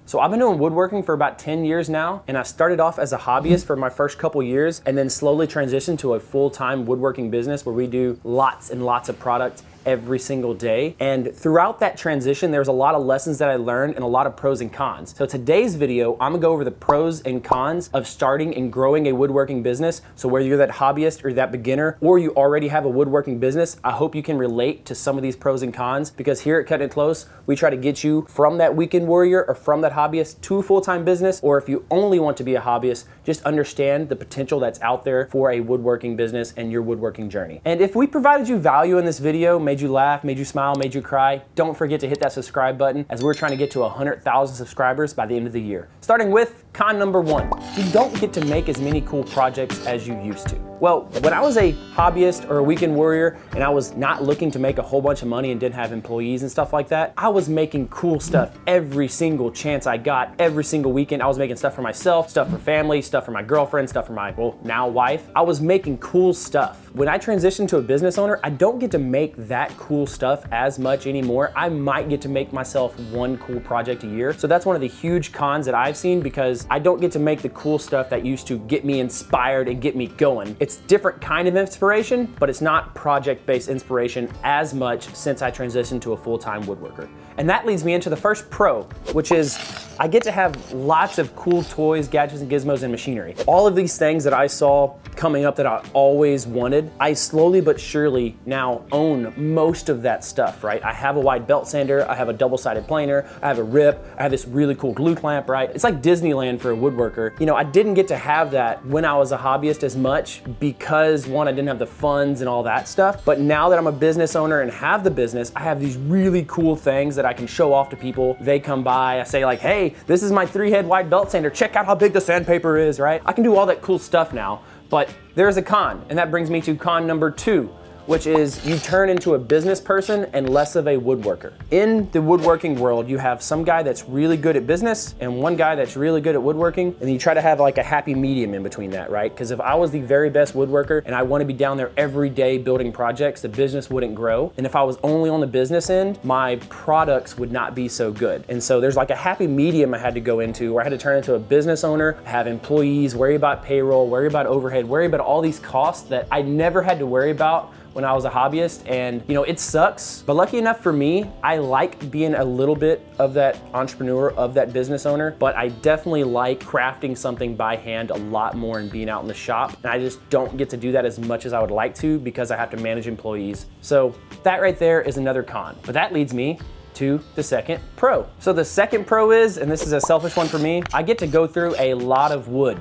So I've been doing woodworking for about 10 years now, and I started off as a hobbyist for my first couple years and then slowly transitioned to a full-time woodworking business where we do lots and lots of products every single day. And throughout that transition, there's a lot of lessons that I learned and a lot of pros and cons. So today's video, I'm gonna go over the pros and cons of starting and growing a woodworking business. So whether you're that hobbyist or that beginner, or you already have a woodworking business, I hope you can relate to some of these pros and cons, because here at Cutting It Close, we try to get you from that weekend warrior or from that hobbyist to a full-time business, or if you only want to be a hobbyist, just understand the potential that's out there for a woodworking business and your woodworking journey. And if we provided you value in this video, made you laugh, made you smile, made you cry, don't forget to hit that subscribe button, as we're trying to get to 100,000 subscribers by the end of the year. Starting with con number one, you don't get to make as many cool projects as you used to. Well, when I was a hobbyist or a weekend warrior and I was not looking to make a whole bunch of money and didn't have employees and stuff like that, I was making cool stuff every single chance I got. Every single weekend I was making stuff for myself, stuff for family, stuff for my girlfriend, stuff for my, well, now wife. I was making cool stuff. When I transitioned to a business owner, I don't get to make that cool stuff as much anymore. I might get to make myself one cool project a year. So that's one of the huge cons that I've seen, because I don't get to make the cool stuff that used to get me inspired and get me going. It's different kind of inspiration, but it's not project-based inspiration as much since I transitioned to a full-time woodworker. And that leads me into the first pro, which is I get to have lots of cool toys, gadgets, and gizmos and machinery. All of these things that I saw coming up that I always wanted, I slowly but surely now own most of that stuff, right? I have a wide belt sander, I have a double-sided planer, I have a rip, I have this really cool glue clamp, right? It's like Disneyland for a woodworker. You know, I didn't get to have that when I was a hobbyist as much because, one, I didn't have the funds and all that stuff. But now that I'm a business owner and have the business, I have these really cool things that I can show off to people. They come by, I say like, hey, this is my 3-head wide belt sander. Check out how big the sandpaper is, right? I can do all that cool stuff now, but there's a con, and that brings me to con number two, which is you turn into a business person and less of a woodworker. In the woodworking world, you have some guy that's really good at business and one guy that's really good at woodworking, and you try to have like a happy medium in between that, right? Because if I was the very best woodworker and I want to be down there every day building projects, the business wouldn't grow. And if I was only on the business end, my products would not be so good. And so there's like a happy medium I had to go into, where I had to turn into a business owner, have employees, worry about payroll, worry about overhead, worry about all these costs that I never had to worry about when I was a hobbyist. And you know, it sucks, but lucky enough for me, I like being a little bit of that entrepreneur, of that business owner, but I definitely like crafting something by hand a lot more and being out in the shop. And I just don't get to do that as much as I would like to because I have to manage employees. So that right there is another con. But that leads me to the second pro. So the second pro is, and this is a selfish one for me, I get to go through a lot of wood.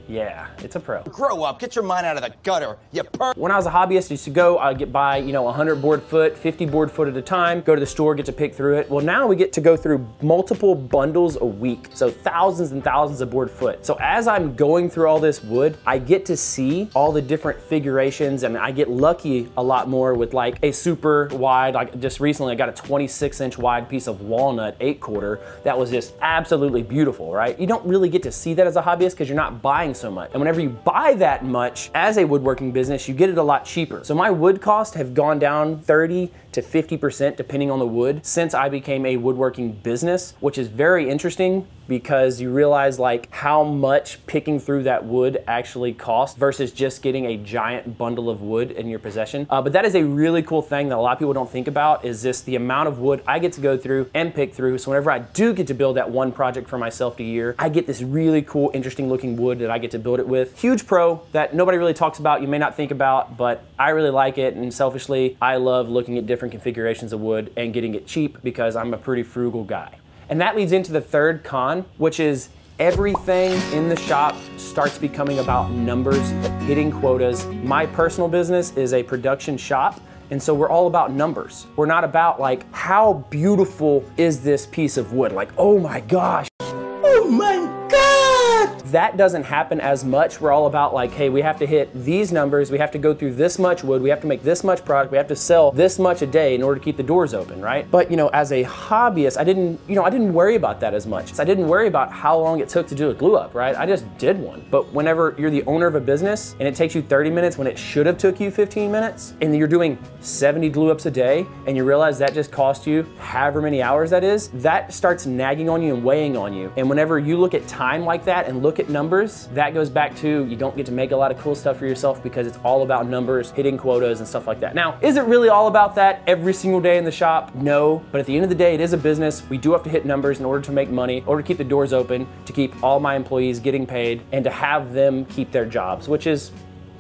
Yeah, it's a pro. Grow up, get your mind out of the gutter, you When I was a hobbyist, I used to go, I'd get by, 100 board foot, 50 board foot at a time, go to the store, get to pick through it. Well, now we get to go through multiple bundles a week, so thousands and thousands of board foot. So as I'm going through all this wood, I get to see all the different figurations, and I get lucky a lot more with like a super wide, like just recently I got a 26-inch wide piece of walnut 8-quarter that was just absolutely beautiful, right? You don't really get to see that as a hobbyist because you're not buying so much. And whenever you buy that much as a woodworking business, you get it a lot cheaper. So my wood costs have gone down 30 to 50% depending on the wood since I became a woodworking business, which is very interesting because you realize like how much picking through that wood actually costs versus just getting a giant bundle of wood in your possession. But that is a really cool thing that a lot of people don't think about, is this the amount of wood I get to go through and pick through. So whenever I do get to build that one project for myself a year, I get this really cool, interesting looking wood that I get to build it with. Huge pro that nobody really talks about, you may not think about, but I really like it. And selfishly, I love looking at different configurations of wood and getting it cheap because I'm a pretty frugal guy. And that leads into the third con, which is everything in the shop starts becoming about numbers, hitting quotas. My personal business is a production shop, and so we're all about numbers. We're not about like, how beautiful is this piece of wood? Like, oh my gosh. Oh my God! that doesn't happen as much. We're all about like, hey, we have to hit these numbers, we have to go through this much wood, we have to make this much product, we have to sell this much a day in order to keep the doors open, right? But you know, as a hobbyist, I didn't worry about that as much. I didn't worry about how long it took to do a glue up, right? I just did one. But whenever you're the owner of a business and it takes you 30 minutes when it should have took you 15 minutes, and you're doing 70 glue ups a day, and you realize that just cost you however many hours that is, that starts nagging on you and weighing on you. And whenever you look at time like that and look at numbers, that goes back to you don't get to make a lot of cool stuff for yourself because it's all about numbers, hitting quotas and stuff like that. Now, is it really all about that every single day in the shop? No, but at the end of the day, it is a business. We do have to hit numbers in order to make money, in order to keep the doors open, to keep all my employees getting paid, and to have them keep their jobs, which is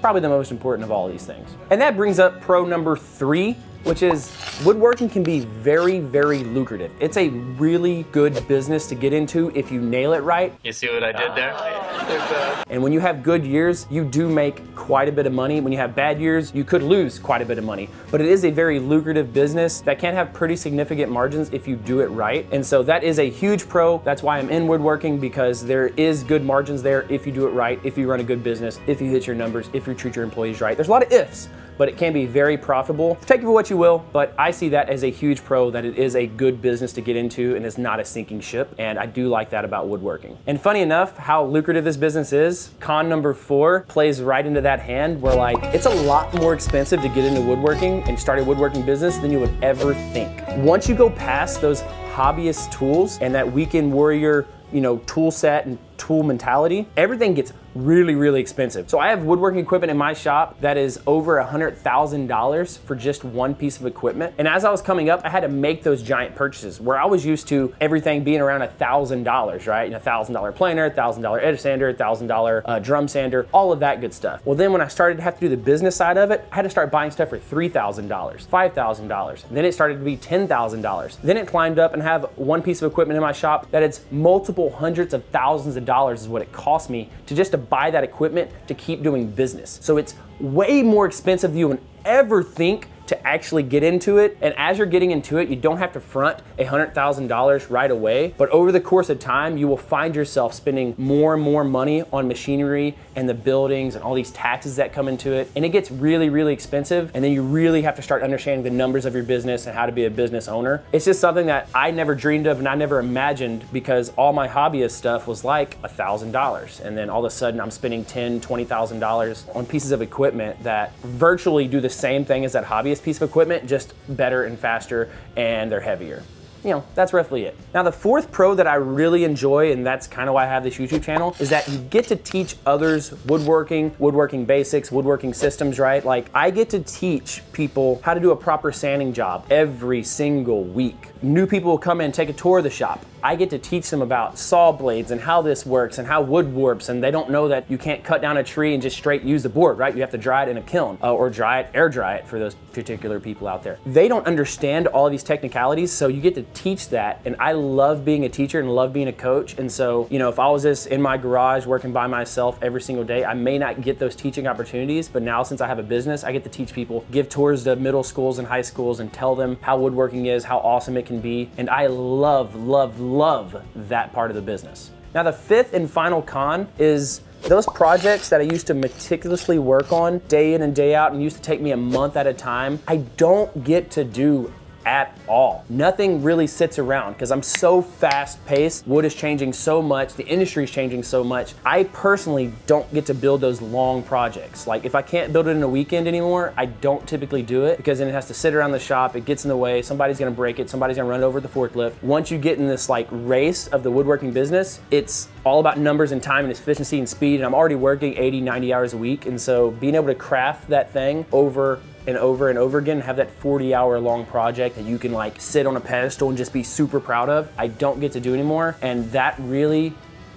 probably the most important of all these things. And that brings up pro number 3, which is woodworking can be very, very lucrative. It's a really good business to get into if you nail it right. You see what I did there? And when you have good years, you do make quite a bit of money. When you have bad years, you could lose quite a bit of money. But it is a very lucrative business that can have pretty significant margins if you do it right. And so that is a huge pro. That's why I'm in woodworking, because there is good margins there if you do it right, if you run a good business, if you hit your numbers, if you treat your employees right. There's a lot of ifs, but it can be very profitable. Take it for what you will, but I see that as a huge pro, that it is a good business to get into and it's not a sinking ship. And I do like that about woodworking. And funny enough, how lucrative this business is, con number 4 plays right into that hand, where like, it's a lot more expensive to get into woodworking and start a woodworking business than you would ever think. Once you go past those hobbyist tools and that weekend warrior, you know, tool set and tool mentality, everything gets really, really expensive. So I have woodworking equipment in my shop that is over $100,000 for just one piece of equipment. And as I was coming up, I had to make those giant purchases where I was used to everything being around $1,000, right? And $1,000 planer, $1,000 edge sander, $1,000 drum sander, all of that good stuff. Well, then when I started to have to do the business side of it, I had to start buying stuff for $3,000, $5,000. Then it started to be $10,000. Then it climbed up and have one piece of equipment in my shop that it's multiple hundreds of thousands of dollars is what it cost me to buy that equipment to keep doing business. So it's way more expensive than you would ever think to actually get into it. And as you're getting into it, you don't have to front $100,000 right away, but over the course of time, you will find yourself spending more and more money on machinery and the buildings and all these taxes that come into it. And it gets really, really expensive. And then you really have to start understanding the numbers of your business and how to be a business owner. It's just something that I never dreamed of and I never imagined, because all my hobbyist stuff was like $1,000. And then all of a sudden I'm spending $10,000, $20,000 on pieces of equipment that virtually do the same thing as that hobbyist piece of equipment, just better and faster, and they're heavier. You know, that's roughly it. Now the 4th pro that I really enjoy, and that's kind of why I have this YouTube channel, is that you get to teach others woodworking basics, woodworking systems, right? Like, I get to teach people how to do a proper sanding job every single week. New people will come in and take a tour of the shop. I get to teach them about saw blades and how this works and how wood warps, and they don't know that you can't cut down a tree and just straight use the board, right? You have to dry it in a kiln or air dry it for those particular people out there. They don't understand all of these technicalities, so you get to teach that. And I love being a teacher and love being a coach. And so, you know, if I was just in my garage working by myself every single day, I may not get those teaching opportunities, but now since I have a business, I get to teach people, give tours to middle schools and high schools and tell them how woodworking is, how awesome it can be. And I love, love, love that part of the business. Now the 5th and final con is those projects that I used to meticulously work on day in and day out and used to take me a month at a time, I don't get to do at all. Nothing really sits around because I'm so fast paced. Wood is changing so much. The industry is changing so much. I personally don't get to build those long projects. Like, if I can't build it in a weekend anymore, I don't typically do it, because then it has to sit around the shop. It gets in the way. Somebody's gonna break it. Somebody's gonna run it over the forklift. Once you get in this like race of the woodworking business, it's all about numbers and time and efficiency and speed. And I'm already working 80, 90 hours a week. And so being able to craft that thing over and over and over again, have that 40-hour long project that you can like sit on a pedestal and just be super proud of, I don't get to do anymore. And that really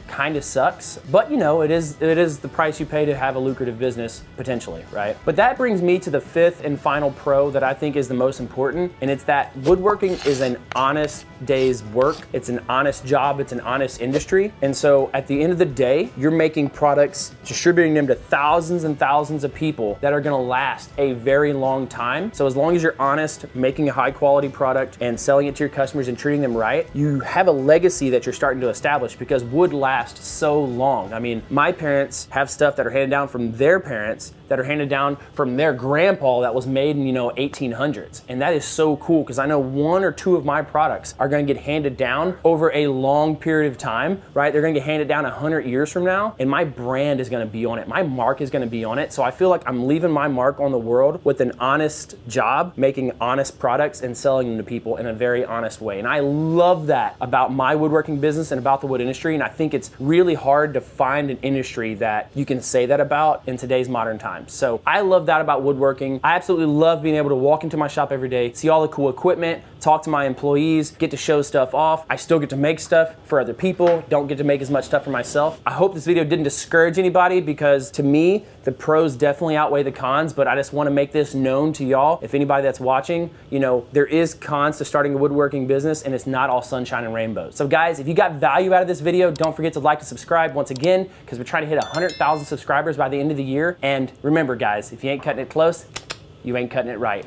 kind of sucks, but you know, it is the price you pay to have a lucrative business, potentially, right? But that brings me to the 5th and final pro that I think is the most important, and it's that woodworking is an honest day's work. It's an honest job. It's an honest industry. And so at the end of the day, you're making products, distributing them to thousands and thousands of people that are gonna last a very long time. So as long as you're honest, making a high quality product and selling it to your customers and treating them right, you have a legacy that you're starting to establish, because wood lasts last so long. I mean, my parents have stuff that are handed down from their parents that are handed down from their grandpa that was made in, 1800s. And that is so cool because I know 1 or 2 of my products are gonna get handed down over a long period of time, right? They're gonna get handed down 100 years from now, and my brand is gonna be on it. My mark is gonna be on it. So I feel like I'm leaving my mark on the world with an honest job, making honest products and selling them to people in a very honest way. And I love that about my woodworking business and about the wood industry. And I think it's really hard to find an industry that you can say that about in today's modern times. So I love that about woodworking. I absolutely love being able to walk into my shop every day, see all the cool equipment, talk to my employees, get to show stuff off. I still get to make stuff for other people, don't get to make as much stuff for myself. I hope this video didn't discourage anybody because to me, the pros definitely outweigh the cons, but I just wanna make this known to y'all. If anybody that's watching, there is cons to starting a woodworking business and it's not all sunshine and rainbows. So guys, if you got value out of this video, don't forget to like and subscribe once again, because we're trying to hit 100,000 subscribers by the end of the year. And remember guys, if you ain't cutting it close, you ain't cutting it right.